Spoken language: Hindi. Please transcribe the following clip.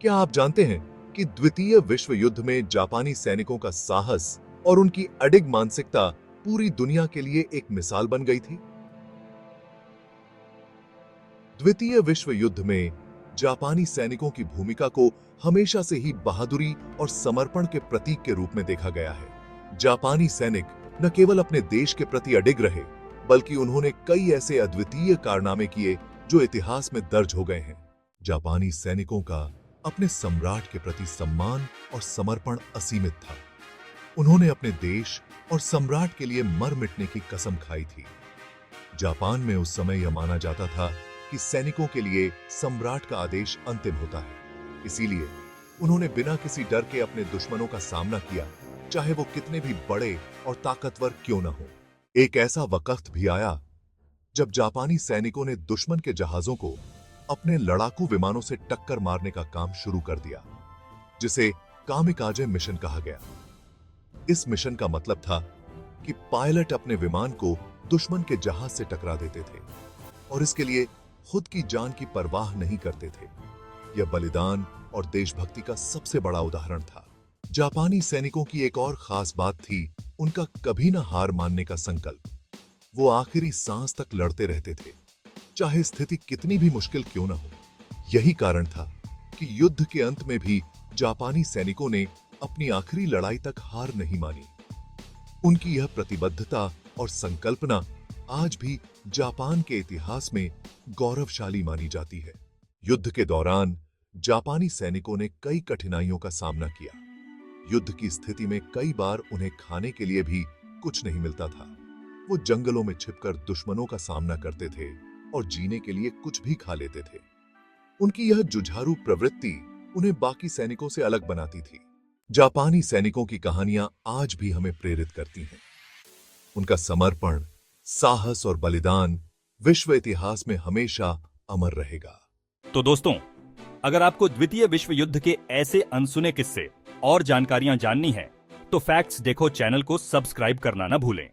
क्या आप जानते हैं कि द्वितीय विश्व युद्ध में जापानी सैनिकों का साहस और उनकी अडिग मानसिकता पूरी दुनिया के लिए एक मिसाल बन गई थी? द्वितीय विश्व युद्ध में जापानी सैनिकों की भूमिका को हमेशा से ही बहादुरी और समर्पण के प्रतीक के रूप में देखा गया है। जापानी सैनिक न केवल अपने देश के प्रति अडिग रहे, बल्कि उन्होंने कई ऐसे अद्वितीय कारनामे किए जो इतिहास में दर्ज हो गए हैं। जापानी सैनिकों का अपने सम्राट के प्रति सम्मान और समर्पण असीमित था। उन्होंने अपने देश और सम्राट के लिए मर मिटने की कसम खाई थी। जापान में उस समय यह माना जाता था कि सैनिकों के लिए सम्राट का आदेश अंतिम होता है। इसीलिए उन्होंने बिना किसी डर के अपने दुश्मनों का सामना किया, चाहे वो कितने भी बड़े और ताकतवर क्यों न हो। एक ऐसा वक्त भी आया जब जापानी सैनिकों ने दुश्मन के जहाजों को अपने लड़ाकू विमानों से टक्कर मारने का काम शुरू कर दिया, जिसे कामिकाजे मिशन कहा गया। इस मिशन का मतलब था कि पायलट अपने विमान को दुश्मन के जहाज से टकरा देते थे और इसके लिए खुद की जान की परवाह नहीं करते थे। यह बलिदान और देशभक्ति का सबसे बड़ा उदाहरण था। जापानी सैनिकों की एक और खास बात थी उनका कभी न हार मानने का संकल्प। वो आखिरी सांस तक लड़ते रहते थे, चाहे स्थिति कितनी भी मुश्किल क्यों न हो। यही कारण था कि युद्ध के अंत में भी जापानी सैनिकों ने अपनी आखिरी लड़ाई तक हार नहीं मानी। उनकी यह प्रतिबद्धता और संकल्पना आज भी जापान के इतिहास में गौरवशाली मानी जाती है। युद्ध के दौरान जापानी सैनिकों ने कई कठिनाइयों का सामना किया। युद्ध की स्थिति में कई बार उन्हें खाने के लिए भी कुछ नहीं मिलता था। वो जंगलों में छिपकर दुश्मनों का सामना करते थे और जीने के लिए कुछ भी खा लेते थे। उनकी यह जुझारू प्रवृत्ति उन्हें बाकी सैनिकों से अलग बनाती थी। जापानी सैनिकों की कहानियां आज भी हमें प्रेरित करती हैं। उनका समर्पण, साहस और बलिदान विश्व इतिहास में हमेशा अमर रहेगा। तो दोस्तों, अगर आपको द्वितीय विश्व युद्ध के ऐसे अनसुने किस्से और जानकारियां जाननी है, तो फैक्ट्स देखो चैनल को सब्सक्राइब करना ना भूलें।